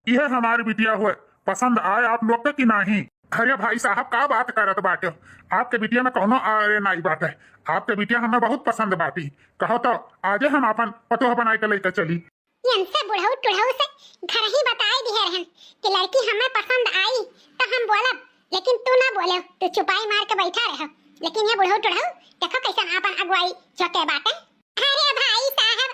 यह हमारी बिटिया हुए पसंद आए आप लोग के कि नहीं? अरे भाई साहब का बात करत बाटे, आपके बिटिया में कौनो अरे नहीं बात है। आपके बिटिया हमें बहुत पसंद बाटी। कहो तो आजे हम अपन पतोह बनाए के लेकर चली। हमसे बुढ़ऊ टुढ़ऊ से घर ही बताए दिए रहन कि लड़की हमें पसंद आई तो हम बोलब, लेकिन तू ना बोले, तू चुपाई मार के बैठा रह। लेकिन ये बुढ़ऊ टुढ़ऊ देखो कैसा अपन अगुवाई चोके बाटे। अरे भाई साहब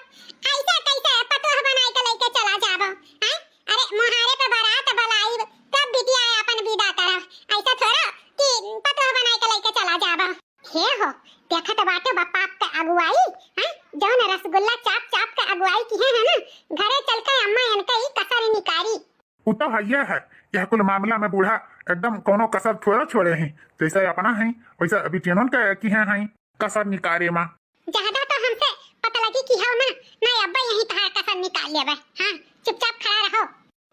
ऐसा कैसे पतोह बनाए के लेके चला जाबो हैं? अरे मुहारे पे बारात बलाई तब बिटिया अपन विदा करब, ऐसा थोड़ा कि पतोह बनाए के लेके चला जाबो। हे हो देखत बाटे बापा के अगुवाई हैं, जौन रसगुल्ला चाप चाप के अगुवाई की है ना, घरे चल के अम्मा इनका ही कसर निकारी। उतो है है यह कुल मामला में बूढ़ा एकदम कोनो कसर थोड़ा छोड़े हैं। जैसे अपना है वैसा बिटियनों के की है कसर निकारे मां। ज्यादा तो हमसे पता लगी कि हो ना नहीं अब्बा यही तहार कसर निकाल लेबे। हां चुपचाप खड़ा रहो।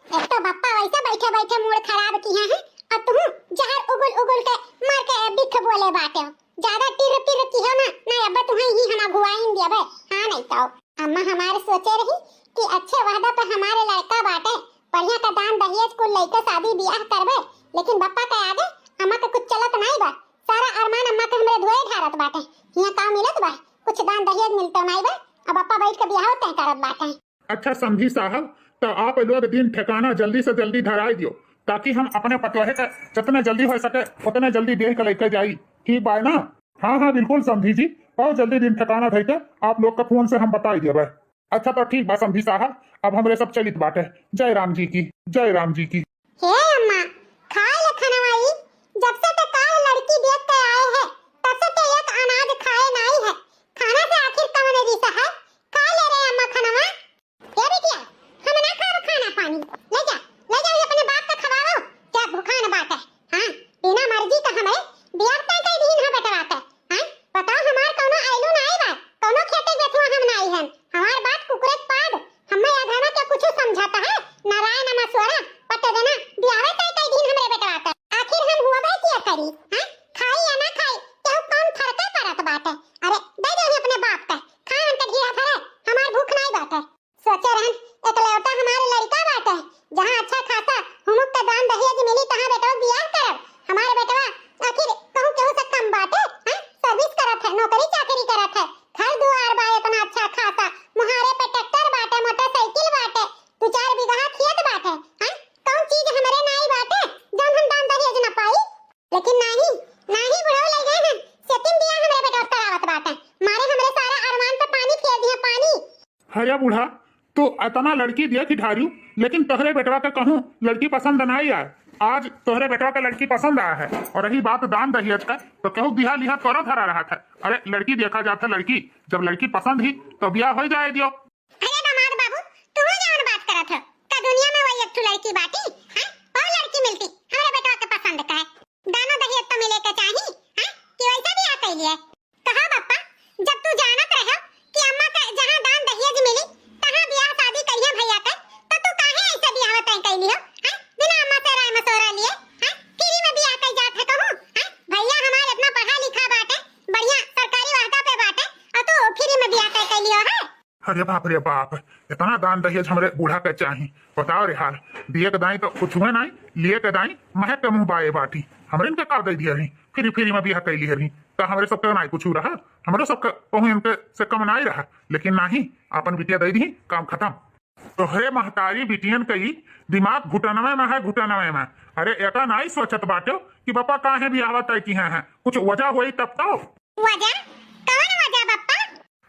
एक तो बप्पा वैसे बैठे बैठे मूड खराब किए हैं और तुम जहर उगल उगल के मार के बिख बोले बाटे हो। ज्यादा टिर टिर की हो ना नहीं अब्बा तुम्हें ही हम अगुवाइन देबे। हां नहीं तो अम्मा हमारे सोचे रही कि अच्छे वादा पे हमारे लड़का बाटे, बढ़िया का दान दहेज को लेकर शादी ब्याह करबे, लेकिन बप्पा के आगे अम्मा के कुछ चलत नहीं बा। सारा अरमान अम्मा के हमरे धोए ढारत बाटे। हिया का मिलत बा, कुछ दान दहेज मिलतो नहीं बा। अब बप्पा बैठ के ब्याह तय करत बाटे। अच्छा समझी साहब, तो आप लोग दिन ठिकाना जल्दी से जल्दी धराई दियो ताकि हम अपने पतोहे के जितने जल्दी हो सके उतने जल्दी देह के लेकर जाई। ठीक बा ना? हाँ हाँ बिल्कुल समझी जी, और जल्दी दिन ठिकाना धर के आप लोग का फोन से हम बताई देबे। अच्छा तो ठीक बा समझी साहब, अब हमरे सब चलित बाटे। जय राम जी की, जय राम जी की। हे अम्मा खाए ले खनवाई, जब से ते काल लड़की देख के आए हैं तब से ते एक अनाज खाए नहीं है। खाना से आखिर कौन रिसा है? खा ले रे अम्मा खनवा। ये बिटिया हम ना खा खाना पानी, ले जा अपने बाप का खवाओ। क्या भूखा न बात है? हां बिना मर्जी का हमें बियाह तय कर दीन है बेटवाते। हां बताओ हमार कोनो आइलू नहीं बा, कोनो खेते देखो हम नहीं है। हमार बात कुकरे पाद हमें आधा ना क्या कुछ समझाता है? नारायण नमस्वरा पता देना बियाह तय कर दीन हमरे बेटवाते। आखिर हम हुआ बे क्या करी? हां खाई या ना खाई केहू कौन फरके परत बाटे। अरे दे दे अपने बाप का खान के घिरा फरे, हमार भूख नहीं बाटे। सोचे रहन एकलौता हमारे लड़का बाटे, जहां अच्छा खासा हुमुक का दान दहेज मिली तहां बेटवा बियाह करब। हमारे बेटवा आखिर कहूं केहू से कम बाटे? हां सर्विस करत है, नौकरी चाकरी करत है, घर दुआर बा इतना अच्छा खासा, मुहारे पे ट्रैक्टर बाटे, मोटरसाइकिल बाटे, 2-4 बीघा खेत बाटे। हां कौन चीज हमरे नहीं बाटे जौन हम दान दहेज न पाई? लेकिन नहीं नहीं बुढ़ऊ ले गए हैं, सेटिंग दिया हमरे बेटवा करावत बाटे, मारे हमरे सारा अरमान पे पानी फेर दिया पानी। अरे बूढ़ा तो इतना लड़की दिया कि ढारियो, लेकिन तोहरे बेटवा के कहूँ लड़की पसंद नहीं आए। आज तोहरे बेटवा के लड़की पसंद आया है, और रही बात दान दहेज का तो कहूँ बिहा लिहा तोरा धरा रहा था। अरे लड़की देखा जाता लड़की, जब लड़की पसंद ही तो ब्याह हो जाए दियो। अरे दामाद बाबू तू जौन बात करत है का दुनिया में वही एक ठो लड़की बाटी? हां और लड़की मिलती हमरे बेटवा के पसंद का है, दानो दहेज तो मिले के चाही। हां कि वैसा भी आ कइले कहा बप्पा, जब तू जानत रहो कि अम्मा का जहां दान दहेज मिली तहां ब्याह शादी करिए भैया का, तो तू काहे ऐसा ब्याह तय कइली हो? हां बिना अम्मा से राय मशवरा लिए हां फ्री में ब्याह कइ जात है कहूं? हां भैया हमार इतना पढ़ा लिखा बाटे, बढ़िया सरकारी वाहदा पे बाटे और तू फ्री में ब्याह कइ कइली हो है? अरे बाप रे बाप, इतना दान दहेज हमरे बूढ़ा के चाही। बताओ रे हाल, दिए के दाई तो कुछ हुए नहीं, लिए के दाई महक के मुंह बाए बाटी। हमरे इनके का दे दिया रही, फ्री में ब्याह कैली रही तो हमरे सबके नहीं कुछ रहा, हमरे सबके कहूँ इनके से कम नहीं रहा। लेकिन नहीं अपन बिटिया दे दी, काम खत्म। तोहरे महतारी बिटियन कई दिमाग घुटनवे में है, घुटनवे में। अरे एका नहीं सोचत बाटे कि पापा काहे ब्याह तय की है, कुछ वजह हुई तब तो। वजह कौन वजह बप्पा?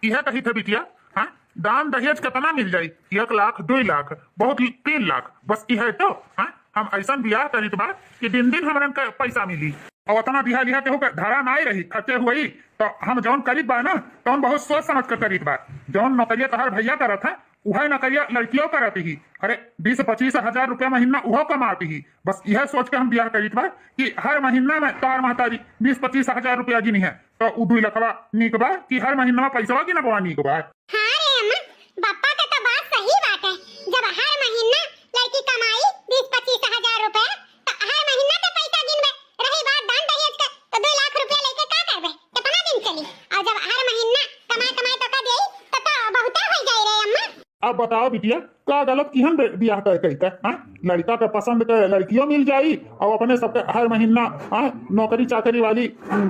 यह कही थे बिटिया, हाँ दान दहेज कितना मिल जाये? 1 लाख 2 लाख बहुत 3 लाख बस यह तो। हाँ हम ऐसा ब्याह करी बा कि दिन दिन हमरन का पैसा मिली, और उतना बिहा लिहा के होकर धारा नहीं रही खर्चे हुई। तो हम जौन करीब बा ना तो हम बहुत सोच समझ कर करीब बा। जौन नौकरिया तहार भैया करत है वह नौकरिया लड़कियों करती ही। अरे 20-25 हजार रुपया महीना वह कमाती ही। बस यह सोच के हम ब्याह करीत बा कि हर महीना में तार महतारी 20-25 हजार रुपया गिनी है तो 2 लखवा नीक बा कि हर महीना में पैसा गिना बा नीक बा। हां रे अम्मा बप्पा का तो बात सही बात है, जब हर महीना लड़की कमाई 20-25 हजार रुपया तो हर महीना के पैसा गिनबे। रही बात दान दहेज का तो 2 लाख रुपया लेके का करबे? कितना दिन चली? और जब हर महीना कमाई कमाई तो का देई तो बहुत हो जाई रे अम्मा। अब बताओ बिटिया का गलत किहन बियाह कर कही का हाँ? लड़का के पसंद के लड़कियों मिल जाई और अपने सबके हर महीना हाँ? नौकरी चाकरी वाली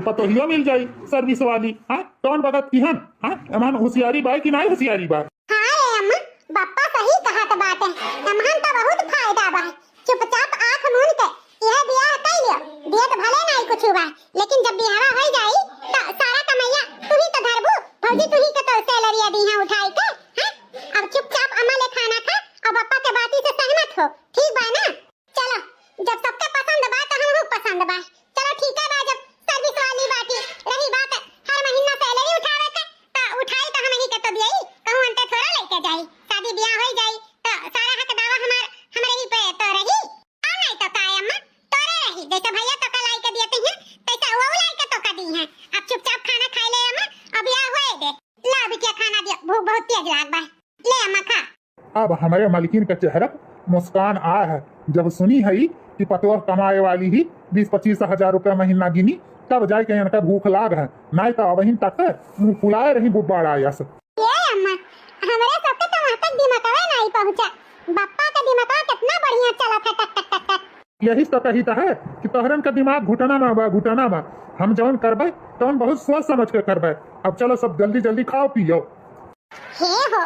पतोहियों मिल जाई सर्विस वाली हाँ? कौन बगत किहन हाँ? एमन होशियारी बा कि नहीं होशियारी बा? हाँ रे अम्मा, बापा सही कहत बात है। हमहन तो बहुत फायदा बा। चुपचाप आंख मूंद के यह बियाह कर लियो। दिए तो भले नहीं कुछ हुआ, लेकिन जब बियाह हो जाई तो सारा कमैया तू ही तो धरबू। भौजी तू ही के तो सैलरी दी है उठाई के हैं। अब चुपचाप अम्मा ले खाना खा और पापा के बाती से सहमत हो, ठीक बा ना? चलो, जब सबके पसंद बा तो हमहू पसंद बा। चलो ठीक है बा, जब सर्विस वाली बाटी रही बात हर महीना सैलरी उठावे के तो उठाई तो हमही के तो दियई, कहूं अंते थोड़ा लेके जाई। शादी ब्याह हो जाई तो सारा हक दावा हमरे ही पे तो रही। और नहीं तो काय अम्मा, तोरे रही। जैसे भैया तो का लाई के दिए हैं तैसे वो लाई के तो का दी है। अब चुपचाप खाना खा ले अम्मा, अब ब्याह होए दे। ला बिटिया खाना दिया, भूख बहुत तेज लाग बा। ले अम्मा खा। अब हमारे मालकिन का चेहरा मुस्कान आया है जब सुनी है कि पतोह कमाए वाली ही 20-25 हजार रुपया महीना गिनी, तब जाके इनका भूख लाग है। नहीं तो वहीं तक मुंह फुलाए रही बुब्बाड़ा आयस। ये अम्मा, हमरे सबके तो वहां तक दिमागवे नहीं पहुंचा। बापा का दिमाग कितना बढ़िया चला था, टक टक टक टक। यही तो कही है कि तोहरन का दिमाग घुटना में बा, घुटना में। हम जौन करबे तौन बहुत सोच समझ के करबे। अब चलो सब जल्दी जल्दी खाओ पियो। हे हो,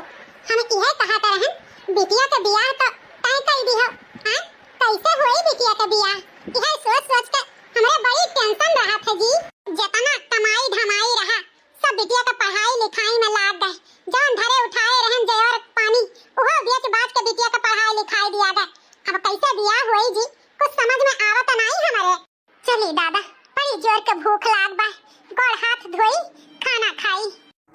हम इहे कहा करहन बिटिया के बियाह तो तय कर दी हो। हां, कैसे होई बिटिया के बियाह? इहे सोच सोच के हमरे बड़ी टेंशन रहा था जी। जितना कमाई धमाई रहा सब बिटिया के पढ़ाई लिखाई में लाग गए। जौन धरे उठाए रहन जयर पानी ओहो बेच बाच के बिटिया के पढ़ाई लिखाई दिया गए। अब कैसे बियाह होई जी, कुछ समझ में आवत नहीं हमरे। चली दादा, बड़ी जोर के भूख लाग बा। गोड़ हाथ धोई खाना खाई।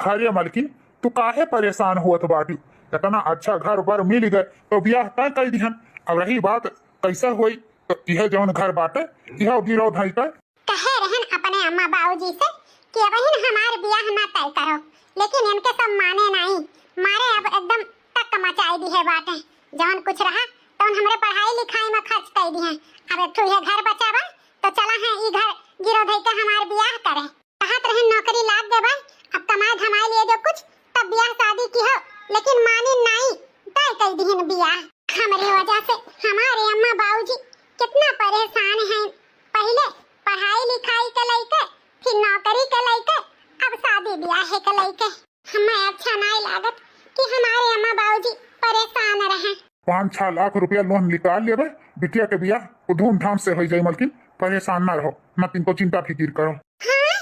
अरे मालकिन तू काहे परेशान हुआ तो बाटी? इतना अच्छा घर बार मिल गए तो ब्याह तय कर दिहन। अब रही बात कैसा हुई तो यह जौन घर बाटे यह गिरो धाई का कहे रहन अपने अम्मा बाबूजी से कि बहन हमार बियाह ना तय करो, लेकिन इनके सब माने नहीं। मारे अब एकदम तक मचाई दी है बातें। जौन कुछ रहा तो हमरे पढ़ाई लिखाई में खर्च कर दी है। अब एक ठो घर बचावा तो चला है ई घर गिरो धई के हमार बियाह करे। कहत रहन नौकरी लाग देबा, अब कमाई धमाई लिए जो कुछ तब बियाह शादी की हो, लेकिन माने नहीं, तय कर दिहन बियाह। हमारी वजह से हमारे अम्मा बाबूजी कितना परेशान हैं। पहले पढ़ाई लिखाई के लेके, फिर नौकरी के लेके, अब शादी ब्याह के लेके। हमें अच्छा नहीं लागत कि हमारे अम्मा बाबूजी परेशान रहे। 5-6 लाख रुपया लोन निकाल लेबे, बिटिया के बियाह धूमधाम से हो जाए। मालकिन परेशान ना रहो, मत इनको चिंता फिकिर करो। हाँ,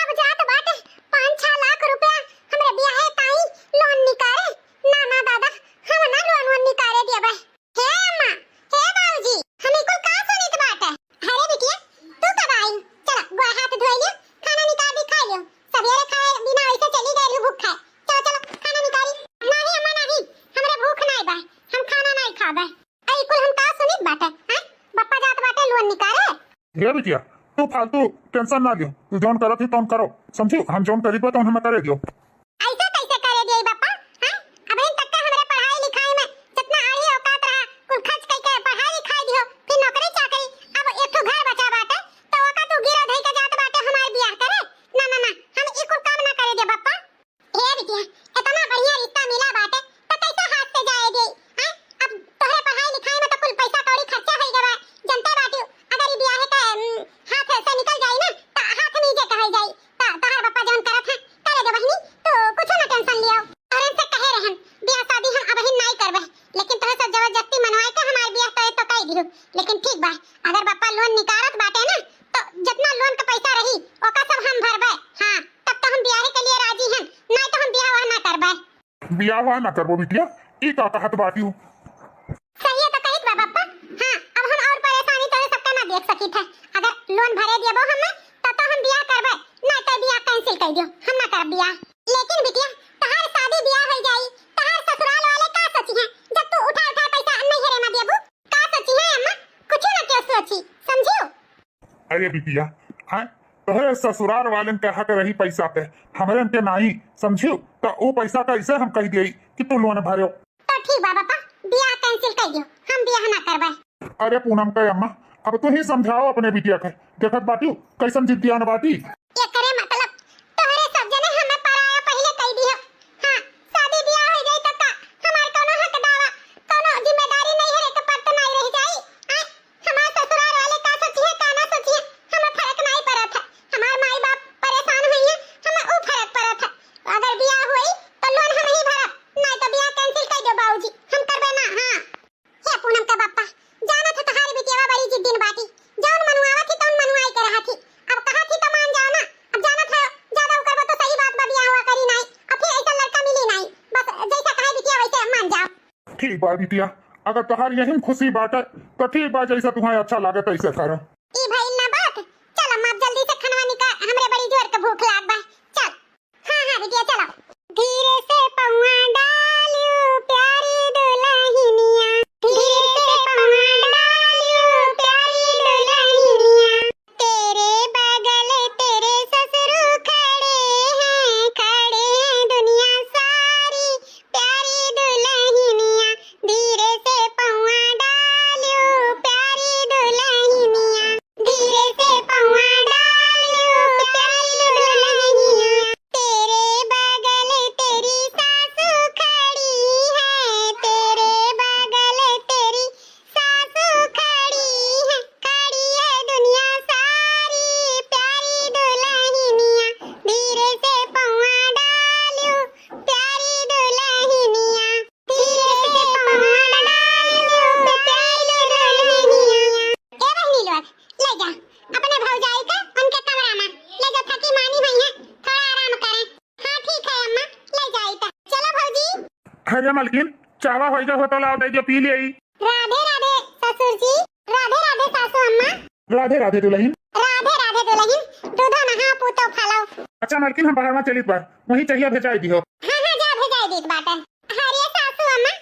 अब जात बाटे 5-6 लाख रुपया हमरे ब्याह ताई लोन निकाले। ना ना दादा, हम ना लोन निकाले देबे। हे अम्मा, हे बाबूजी, हम को का सुनित बाटे? अरे बिटिया, तू कब आई? चल गोड़ हाथ धोई ले, खाना निकाल दी खा लियो। सवेरे खाए बिना ऐसे चली गई भूख खाए। चलो चलो खाना निकाली। नहीं अम्मा नहीं, हमरे भूख नहीं बा, हम खाना नहीं खाबे। आई कुल हम का सुनित बाटे? हां, बप्पा जात बाटे लोन निकाले। हे बिटिया तू फालतू टेंशन ना लियो, तू जौन करत ही तौन करो। समझी? हम जौन करीब तो हमें करे दियो। ऐसा कैसे करे दिए बापा? हां, अब इन तक का हमरे पढ़ाई लिखाई में जितना आड़ी औकात रहा कुल खर्च करके पढ़ाई लिखाई दियो, फिर नौकरी चाकरी। अब एक तो घर बचा बाटे तो ओका तू गिरो धई के जात बाटे हमार बियाह करे। ना ना ना, हम ई कुल काम ना करे दे बापा। हे बिटिया, इतना बढ़िया रिश्ता मिला बाटे तो कैसा हाथ से जाए दे? हां, अब तोहरे पढ़ाई लिखाई में तो कुल पैसा कौड़ी खर्चा होई गवा। जनता बाटी अगर ई बियाह के हाथ से निकल जाई ना तो हाथ नीचे कहे जाई। ता तोहर बापा जौन करत है करे दे बहिनी, तो कुछ ना टेंशन लियो। और इनसे कहे रहन बियाह शादी हम अब ही नहीं करबे, लेकिन तोहे सब जबरदस्ती मनवाए के हमार बियाह करे तो कई दियो। लेकिन ठीक बा, अगर बापा लोन निकारत बाटे ना तो जितना लोन का पैसा रही ओका सब हम भरबे। हां, तब तो हम बियाह के लिए राजी हैं, नहीं तो हम बियाह ना करबे। बियाह ना करबो बिटिया, ई का कहत बाटी? सही है तो कहित बा बापा। हां, अब हम और परेशानी तो सबका ना देख सकी थे। अगर लोन भरे दियबो हमें तो हम बियाह करबे, नहीं तो बियाह कैंसिल कर दियो, हम ना करब बियाह। लेकिन बिटिया तहार शादी बियाह हो जाई, तहार ससुराल वाले का सोची हैं जब तू उठा उठा पैसा नहीं हेरे में देबू? का सोची है अम्मा? कुछ ना क्यों सोची, समझियो? अरे बिटिया हां, तोहरे ससुराल वालन के हक रही पैसा पे, हमरे के नहीं। समझियो? तो वो पैसा कैसे हम कह दिए कि तू लोन भरियो? तो ठीक बा बापा, बियाह कैंसिल कर दियो, हम बियाह ना करबे। अरे पूनम के अम्मा, अब तू ही समझाओ अपने बिटिया के। देखत बाटी कैसन जिद्दियान बाटी। ये करे मतलब तोहरे सब जने हमें पराया पहले कह दियो। हां, शादी बियाह हो जाई तो का हमार ठीक बा बिटिया, अगर तोहार यही खुशी बाटे तो ठीक बा, जैसा तुम्हें अच्छा लागे तैसे करो। ई भइल ना बात, चल अम्मा जल्दी से खाना निकाल, हमरे बड़ी जोर के भूख लाग बा। चल हां हां बिटिया चलो। धीरे से पौआ डालियो प्यारी दुल्हनिया, धीरे से पौआ डालियो प्यारी दुल्हनिया, तेरे बगल तेरे ससुर खड़े हैं दुनिया सारी प्यारी दुल्हनिया, धीरे से पौआ डालियो प्यारी दुल्हनिया, धीरे से पौआ डालियो प्यारी दुल्हनिया, तेरे बगल तेरी सासू खड़ी है, तेरे बगल तेरी सासू खड़ी है दुनिया सारी प्यारी दुल्हनिया, धीरे से पौआ डालियो प्यारी दुल्हनिया, धीरे से पौआ डालियो प्यारी दुल्हनिया। ए बहनी लोग ले जा अपने भौजाई के उनके कमरा में ले जा, थकी मानी हुई है, थोड़ा आराम करें। हाँ ठीक है अम्मा, ले जाई ता। चलो भौजी। अरे मलकिन, चावा हो गया हो तो लाओ दे जो पी ले। राधे राधे ससुर जी, राधे राधे सासू अम्मा, राधे राधे दुल्हन। राधे राधे दुल्हन, दूधो नहा पूतो फलाओ। अच्छा मलकिन, हम बाहर में चलित बा, वहीं चाहिए भेजाई दियो। हाँ हाँ जा भेजाई दीत बाटे। हरिया सासू अम्मा,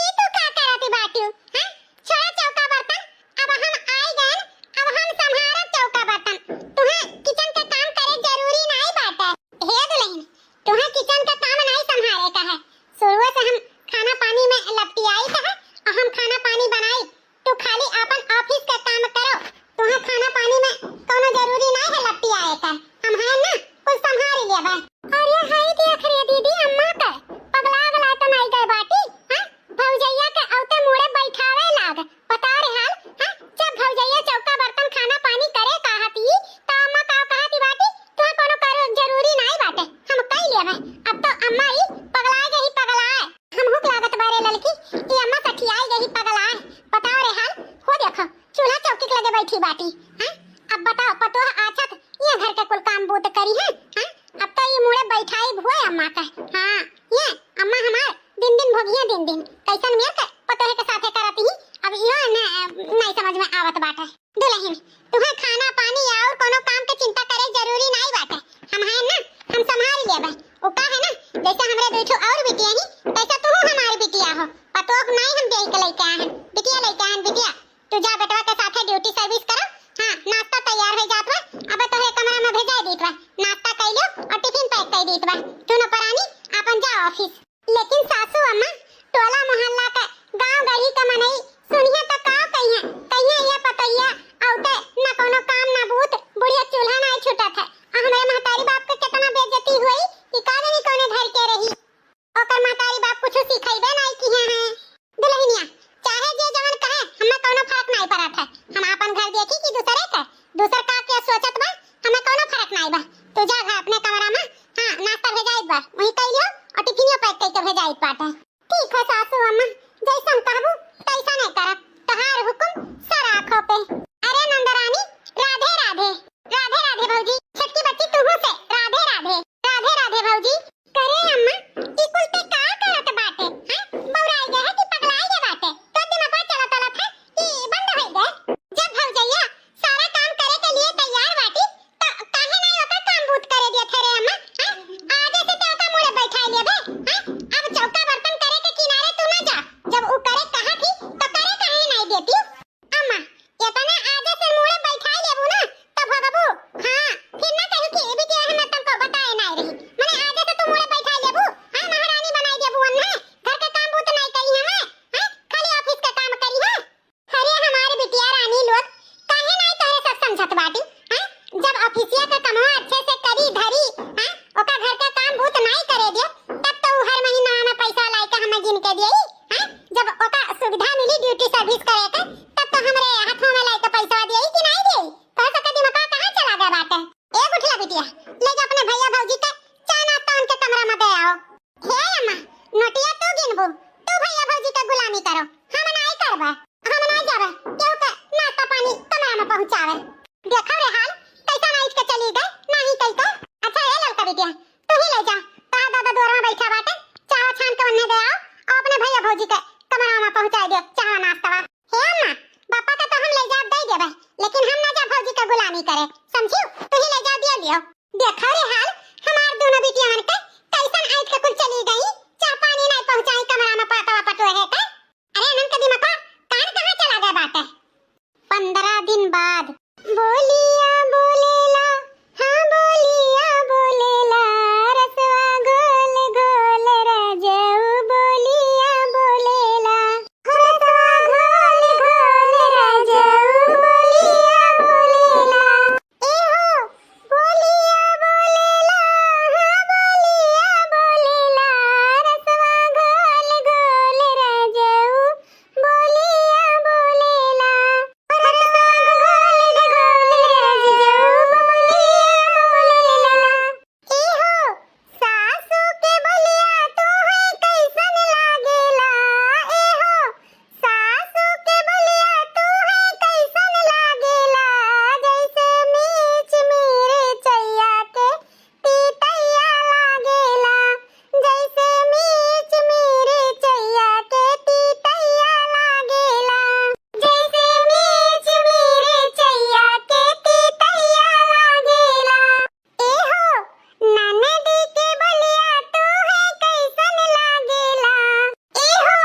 ई तू का करती बाटू? हां छोड़ा चौका बर्तन, अब हम आई गए, अब हम संभारत चौका बर्तन। तुहे किचन के काम करे जरूरी नहीं बाटे। हे दुल्हन, तुहे किचन के काम नहीं संभाले का है, शुरू से हम खाना पानी में लपटियाई का है और हम खाना पानी बनाई, तू खाली अपन ऑफिस का काम करो। तुहे खाना पानी में कोनो जरूरी नहीं है लपटियाए का, हम है ना कुछ संभाल लिया बा। और ये है देख रे दीदी अम्मा का पगला गला तो नहीं गए बाटी। हां भौजैया के औते मुड़े बैठावे लाग, बता रे हाल। हां जब भौजैया चौका बर्तन खाना पानी करे कहती तो अम्मा का कहती बाटी तुहे कोनो करो जरूरी नहीं बाटे, हम कह लिया भाई। अब तो अम्मा ही पगला गई पगलाए, हम हुक लागत बारे लड़की ये अम्मा सठियाई गई पगलाए, बताओ रे हाल। हो देखो चूल्हा चौकी के लगे बैठी बाटी। हां अब बताओ पतो आछत ये घर के कुल काम बूत करी है। हां अब तो ये मुड़े बैठाई भुए अम्मा का। हां ये अम्मा हमार दिन दिन भोगिया दिन दिन कैसन मिया के पतो है के साथे करती ही, अब यो नहीं समझ में आवत बाटे। दुल्हन तुम्हें खाना पानी और कोनो काम के चिंता करे जरूरी नहीं बाटे, हम है ना हम संभाल लेबे। ओ का है ना जैसे हमरे दुठो और बिटिया ही तैसा तू हमारी बिटिया हो, पतो नहीं हम देई के लेके आए हैं बिटिया, लेके आए बिटिया। तू जा बेटवा के साथे ड्यूटी सर्विस करो। हां नाश्ता तैयार हो जात बा, अब तो है कमरा में भेजा दीत बा, नाश्ता कर लो और टिफिन पैक कर दीत बा, तू न परानी अपन जा ऑफिस। लेकिन सासू अम्मा टोला मोहल्ला का गांव गढ़ी का मनई सुनिए तो का कहिए कहिए ये पतैया औते न कोनो काम न बूत, बुढ़िया चूल्हा नहीं छूटत है। और हमारे महतारी बाप के कितना बेइज्जती हुई कि का जानी कोने धर के रही, ओकर महतारी बाप कुछ सिखाइबे नहीं किए हैं। दुल्हनिया चाहे जे जवन कहे हमें कोनो फर्क नहीं पड़त है, हम अपन घर देखी कि दूसरे के दूसर का क्या सोचत बा, हमें कोनो फर्क नहीं बा। तू जा घर अपने कमरा में हां नाश्ता भेजाइत बा, वही कर लियो और टिफिनियो पैक करके भेजाइत बाटे। ठीक है सासू अम्मा, जैसन कहबू तैसा नहीं करब, तहार हुकुम सर आंखों पे। अरे नंदरानी राधे राधे, राधे राधे भौजी, छोटकी बच्ची तू से राधे राधे, राधे राधे भौजी। करे अम्मा ई कुल पे का करत बाटे? हां बौराई गए है कि पगलाई गए बाटे? तो दिमाग चला चला था कि बंद हो गए। जब भौजैया सारा काम करे के लिए तैयार बाटी तो काहे नहीं ओकर काम बूत करे दिया थे रे अम्मा? हां आगे से चौका मुड़े बैठा लिए बे। हां अब चौका बर्तन करे के किनारे तू ना जा, जब ऊ करे कहा थी तो करे काहे नहीं देती अम्मा? इतना आगे से मुड़े बैठा लेबू ना तो भगबू। हां फिर ना कहीं कि भी के हम तुमको बताए नहीं रही, माने आगे से तू मुड़े बैठा लेबू। हां महारानी बनाई देबू अन्ना, घर के काम बूत नहीं करी हमें। हां खाली ऑफिस का काम करी है। अरे हमारे बिटिया रानी लोग काहे नहीं तोरे सब समझत बाटी? हां जब ऑफिसिया का कमवा अच्छे से करी धरी, हां ओका घर का काम बूत नहीं करे दे तब तो हर महीना में पैसा लाई के हमें गिन के देई। हां जब ओका सुविधा मिली ड्यूटी सर्विस करे के तब तो हमरे हाथों में लाई के पैसा देई कि नहीं देई? तो सका दिमाग कहां चला गया बाटे? ए गुठला बिटिया ले जा अपने भैया भौजी के चाय नाश्ता उनके कमरा में दे आओ। हे अम्मा नोटिया तू गिनबू, तू भैया भौजी का गुलामी करो, हम नहीं करबे, हम नहीं जाबे केहू के नाश्ता पानी कमरा में पहुंचावे। देखो रे हाल कैसा नाइट के चली गए नहीं कई को। अच्छा ए लड़का बिटिया तू ही ले जा, ता दादा दोरा में बैठा बाटे, चाय छान के उन्हें दे आओ और अपने भैया भौजी के कमरा में पहुंचा दियो चाह नाश्ता हे अम्मा पापा का तो हम ले जा दे देबे लेकिन हम ना जा भौजी का गुलामी करे समझियो तू ही ले जा दियो देखा रे हाल हमार दोनों बिटिया हन के कैसन आइत के कुल चली गई चाह पानी नहीं पहुंचाई कमरा में पाटवा पटो है का अरे नन कदी मका कान कहां चला गया बाटे 15 दिन बाद बोलिया बोलेला हाँ बोलिया बोलेला रसवा गोल गोल राजाऊ बोलिया बोलेला रसवा गोल गोल राजाऊ बोलिया बोलेला ए हो बोलिया बोलेला हाँ बोलिया बोलेला रसवा गोल गोल राजाऊ बोलिया बोलेला रसवा गोल गोल राजाऊ सासू के बोलिया तो है कैसन लागेला ए हो सासू के बोलिया तो है कैसन लागेला जैसे मीच मेरे चैया के तीतैया लागेला जैसे मीच मेरे चैया के तीतैया लागेला जैसे मीच मेरे चैया के तीतैया लागेला ए हो ननदी के बोलिया तो है कैसन लागेला ए हो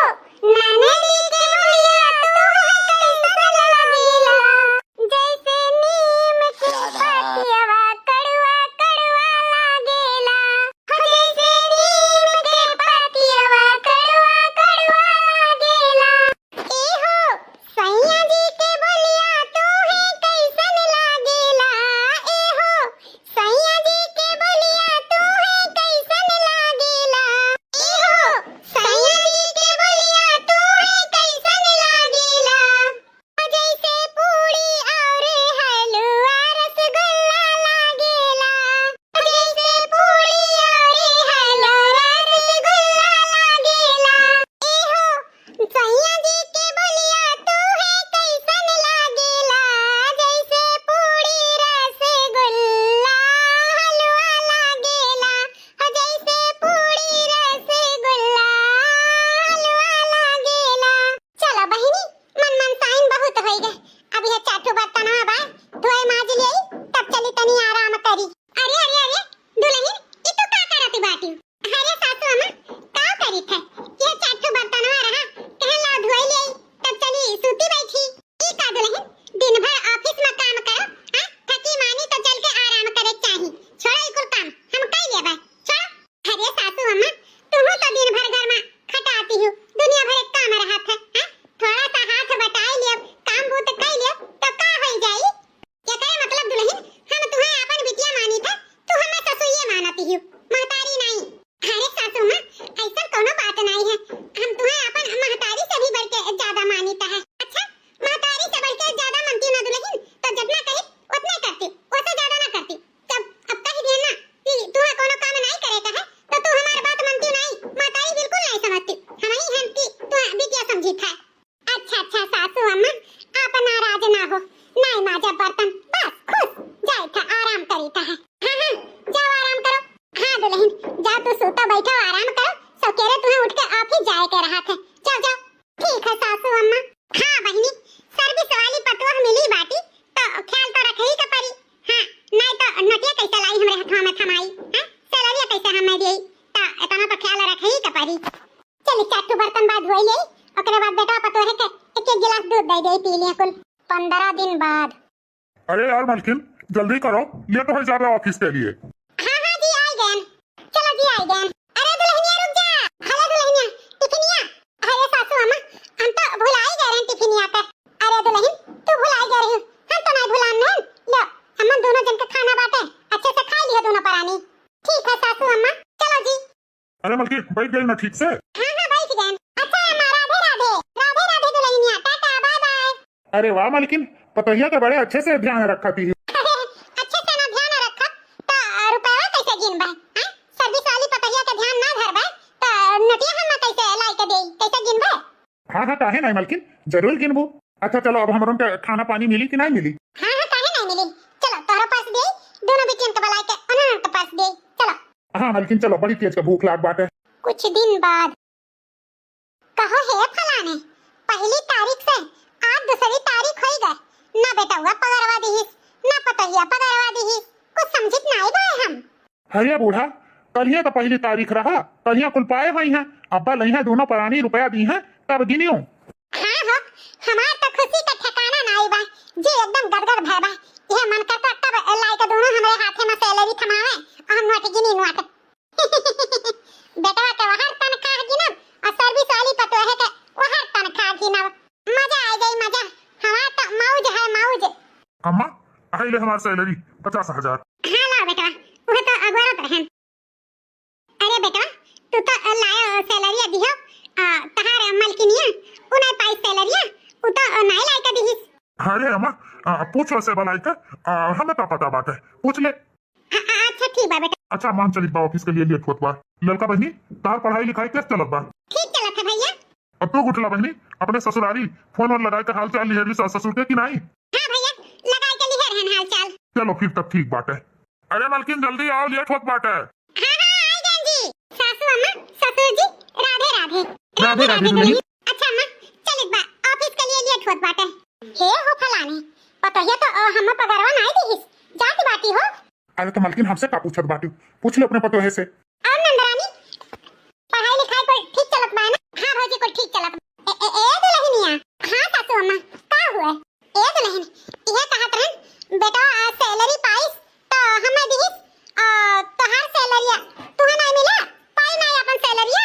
ननदी के बोलिया तो है कैसन लागेला जैसे नीम के पतियवा कड़वा कड़वा लागेला जैसे नीम के पतियवा कड़वा कड़वा लागेला ए हो सैया जी के बोलिया तो है कैसन लागेला ए हो सैया जी के बोलिया तो है कैसन लागेला ए हो सैया जी के बोलिया तो है कैसन लागेला जैसे पूरी और हलवा रसगुल्ला लागेला जैसे पूरी और हलवा रसगुल्ला लागेला ए हो सैया जी के बोलिया तो है कैसन लागेला जैसे पूरी रसगुल्ला हलवा लागेला जैसे पूरी रसगुल्ला हलवा लागेला चलो बहिनी मन साइन बहुत होई गए अब यह चाटू बर्तन बा धोए माज लेई तब चली तनी आराम करी अरे अरे अरे दुल्हन ई तो का करती बाटी अरे सासू अम्मा का करी थे ये चाटू बर्तन रहा कहला धोई लेई तब चली सूती बैठी ई का दुल्हन दिन भर ऑफिस में काम करो हां थकी मानी तो चल के आराम करे चाही छोड़ ई कुल काम हम कई लेबे छोड़ अरे सासू अम्मा तुम तो दिन भर घर में खटाती हो दुनिया भर काम रहत है हां थोड़ा सा हाथ बटाई लियो काम बूत कई लियो तो का होई जाई ये करे मतलब दुल्हन हम तुम्हें अपन बिटिया मानी था तू हमें ससुइए मानती हो महतारी नहीं अरे सासू मां ऐसा कोनो बात नहीं है हम तुम्हें अपन महतारी से भी बढ़ के ज्यादा मानीता है अच्छा महतारी से बढ़ के ज्यादा मानती हो ना दुल्हन तो जितना कही उतना करती उससे ज्यादा ना करती जब अब कही देना कि तुम्हें कोनो काम नहीं करेगा है तो तू हमारी बात मानती नहीं महतारी बिल्कुल नहीं समझती हम ही हम की तू बिटिया समझी था अच्छा सासू अम्मा आप नाराज ना हो नहीं माजा बर्तन बस खुश जाए था आराम करी था है हाँ जाओ आराम करो हाँ दुल्हन जाओ तू सोता बैठो आराम करो सकेरे तुम्हें उठ के आप ही जाए के रहा थे जाओ जाओ ठीक है सासू अम्मा हाँ बहिनी सर्विस वाली पतोह मिली बाटी तो ख्याल तो रखे ही का परी हाँ नहीं तो नटिया कैसे लाई हमरे हाथवा में थमाई हाँ सैलरिया कैसे हमें देई तो इतना तो ख्याल रखे ही का परी चल चाटू बर्तन बाद धोई ले ओकरे बाद बेटा पतोह के एक गिलास दूध दे दे पी लिया कुल 15 दिन बाद अरे यार मलकिन जल्दी करो लेट हो जा रहा है ऑफिस के लिए हाँ जी आई गए चलो जी आई गए अरे दुल्हनिया रुक जा हेलो दुल्हनिया टिफिनिया अरे सासू अम्मा हम तो भुला ही गए हैं टिफिनिया पर अरे दुल्हन तू भुला ही गई हम तो नहीं भुलाने लो हम दोनों जन का खाना बांटे अच्छे से खा लियो दोनों परानी ठीक है सासू अम्मा चलो जी अरे मलकिन बैठ गई ना ठीक से हाँ बैठ गए अच्छा अम्मा राधे राधे राधे राधे दुल्हनिया टाटा बाय बाय अरे वाह मलकिन पतोहिया का बड़े अच्छे से ध्यान रखा थी अच्छे से ना ध्यान रखा तो रुपया कैसे गिनबे हां सर्विस वाली पतोहिया का ध्यान ना धरबे तो नटिया हम कैसे लाई के देई कैसे गिनबे हाँ काहे नहीं मलकिन जरूर गिनबू अच्छा चलो अब हमरों के खाना पानी मिली कि नहीं मिली हाँ काहे नहीं मिली चलो तोरो पास दे दोनों बिटियन के बुला के उन्होंने के पास दे चलो हाँ मलकिन चलो बड़ी तेज का भूख लाग बात है कुछ दिन बाद कहो हे फलाने पहली तारीख से आज दूसरी तारीख हो गए ना बेटा हुआ पगारवा दीहिस ना पतहिया पगारवा दीहिस कुछ समझित नहीं बाय हम। अरे बूढ़ा कलिया तो पहली तारीख रहा कलिया कुल पाए हुई हैं अब्बा लही है दोनों परानी रुपया दी हैं तब गिनियो। हाँ हो हमार तो खुशी का ठिकाना नहीं बा जी एकदम गदगद भय बा यह मन करता तब लाई के दोनों हमारे हाथे में सैलरी थमावे और हम नोट गिनी नोट बेटा के वहां तनखा गिनब और सर्विस वाली पतो है के वहां तनखा गिनब मजा आ गई मजा हमार तो मौज है मौज। अम्मा आई ले हमारी सैलरी 50,000। हाँ ला बेटा वह तो अगवारत रहन। अरे बेटा तू तो लाया सैलरी दियो तहार मलकिनिया उन्हें पाई सैलरी उ तो नहीं लाई के दिहिस। अरे अम्मा पूछो से भलाई का हमें तो पता बात है पूछ ले। अच्छा ठीक बा बेटा। अच्छा मान चली बा ऑफिस के लिए लेट होत बा लड़का बहनी तार पढ़ाई लिखाई कैसे चलत बा? ठीक चलत है भैया। अब तो गुठला बहनी अपने ससुरारी फोन और लगाए के हाल चाल लिहरी सास ससुर के कि नहीं? हाँ भैया लगाई के लिए रहन हाल चाल। चलो फिर तब ठीक बात है। अरे मालकिन जल्दी आओ लेट होत बात है। हाँ हाँ आई जान जी सासू अम्मा ससुर जी राधे राधे। राधे राधे दुल्हन। अच्छा अम्मा चल एक बार ऑफिस के लिए लेट होत बात है। हे हो फलाने पता है तो हम पगारवा नहीं दिहिस जात बाटी हो। अरे तो मालकिन हमसे का पूछत बाटी पूछ ले अपने पतो है से। और नंदरानी पढ़ाई लिखाई को ठीक चलत बा ना? हाँ भौजी को ठीक चलत ए दुल्हनिया। हाँ सासू अम्मा का हुआ ए दुल्हन ये कहत रहन बेटा सैलरी पाइस तो हमें दिहिस तोहार सैलरिया तुहे नहीं मिला पाई नहीं अपन सैलरिया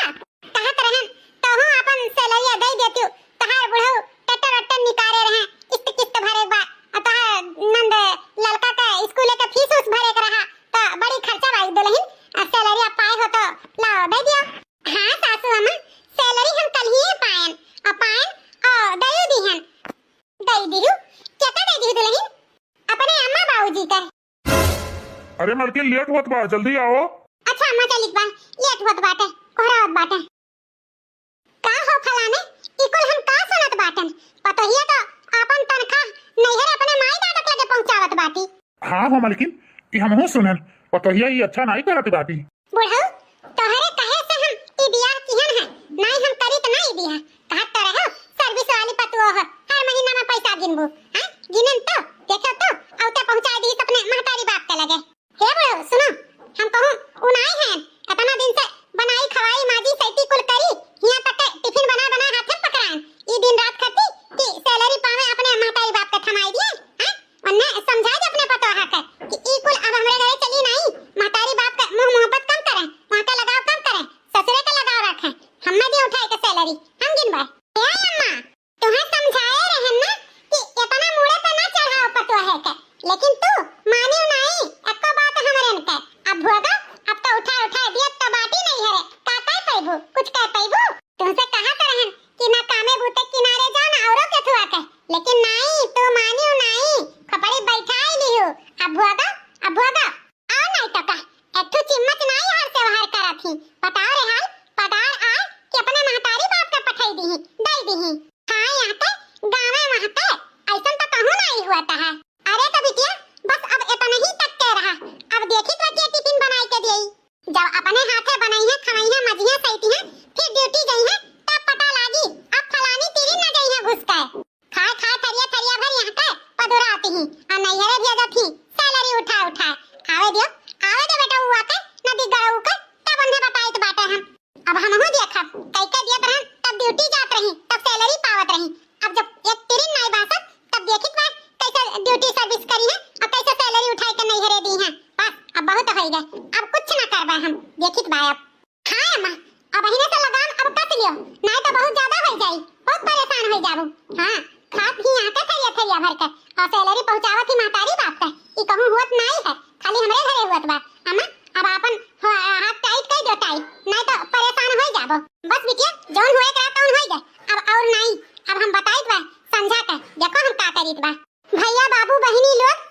कहत रहन तो हम अपन सैलरिया दे देती तहार बुढ़ऊ टटर टटर निकारे रहे किस्त किस्त भरे बा तहार नंद लड़का का स्कूल का फीस उस भरे के रहा तो बड़ी खर्चा भाई दुल्हन सैलरी पाए हो तो लाओ दे दियो। हाँ सासू अम्मा सैलरी हम कल ही पाएन और दे दिहन दे दिहु क्या दे दिहु दुल्हन अपने अम्मा बाबूजी का। अरे मालकिन लेट होत बा जल्दी आओ। अच्छा अम्मा चल बा लेट होत बाटे कोहरा होत बाटे का हो फलाने इकुल हम का सुनत बाटन पतो हिया तो अपन तनखा नैहर अपने माई दादक लगे पहुंचावत बाटी। हाँ हो मालकिन कि हम हो सुनन पतो हिया ये अच्छा नहीं करत बाटी। बुढ़ऊ तोहरे कहे से हम ई बियाह किहन है नहीं हम करी तो नहीं बियाह कहत तो रहो सर्विस वाली पतुओ हो हर महीना में पैसा गिनबू हां गिनन तो देखो तो औते पहुंचा दी अपने महतारी बाप के लगे। हे बुढ़ऊ सुनो हम कहूं उनाई है इतना दिन से बनाई खवाई माजी सैती कुल करी हिया तक टिफिन बना बना हाथ में पकड़ान ई दिन रात खती कि सैलरी पावे अपने महतारी बाप के थमाई दिए हां वरना समझा दे अपने पतो हा के कि ई कुल अब हमरे घरे चली नहीं महतारी बाप का मोह मोहब्बत कम करे वहां का लगाव कम करे ससुरे का लगाव रखे हमें दे उठाए के सैलरी हम गिनबा। ए अम्मा तुम्हें समझाए रहन ना कि इतना मुड़े पे ना चढ़ाओ पतो है के लेकिन तू मानियो नहीं एको बात हमरे के अब भोगा अब तो उठा दिया तो बाटी नहीं है का पैबू कुछ कह पैबू तुमसे कहा तो रहन कि ना कामे बूते किनारे जाओ ना औरो के थुआ के लेकिन नहीं तू मानियो नहीं खपड़ी बैठाई लियो अब भोगा आ नहीं तो का एठो चिम्मच नहीं हार से बाहर करा थी बताओ रे हाल पदार आ कि अपने महतारी बाप का पठाई दी दे दी हां यहां पे गावे वहां पे ऐसा तो कहूं नहीं हुआ था है। अरे तो बिटिया बस अब इतना ही तक कह रहा अब देखी तो के टिफिन बनाई के देई जब अपने हाथे बनाई है खवाई है मजिया सैती है फिर ड्यूटी गई है तब पता लागी अब फलानी तेरी न गई है घुस के खाए थरिया भर यहां पे पदुरा आती ही और नैहरे भेजा थी सैलरी उठा आवे दे बेटा हुआ के नदी गड़ाऊ के तब उन्हें बताई तो बाटे हम अब हम हो देखा कैके दियत रहन तब ड्यूटी जात रही तब सैलरी पावत रही अब जब एक तिरिन नहीं बासत तब देखित बा कैसे ड्यूटी सर्विस करी है और कैसे सैलरी उठाई के नैहरे दी है बस अब बहुत हो गए अब कुछ ना करबा हम देखित बा अब। हां अम्मा अब अहिने से लगाम अब कट लियो नहीं तो बहुत ज्यादा हो जाई बहुत परेशान हो जाबू। हां खात ही आके थरिया भर के और सैलरी पहुंचावत ही महतारी बाप के ई कहूं होत नहीं है खाली हमरे घरे हुआ बा अम्मा अब अपन हाथ टाइट कर दो टाइट नहीं तो परेशान हो जाबो बस बिटिया जौन होए करा तौन होई गए अब और नहीं अब हम बताइत बा समझा के देखो हम का करित बा। भैया बाबू बहिनी लोग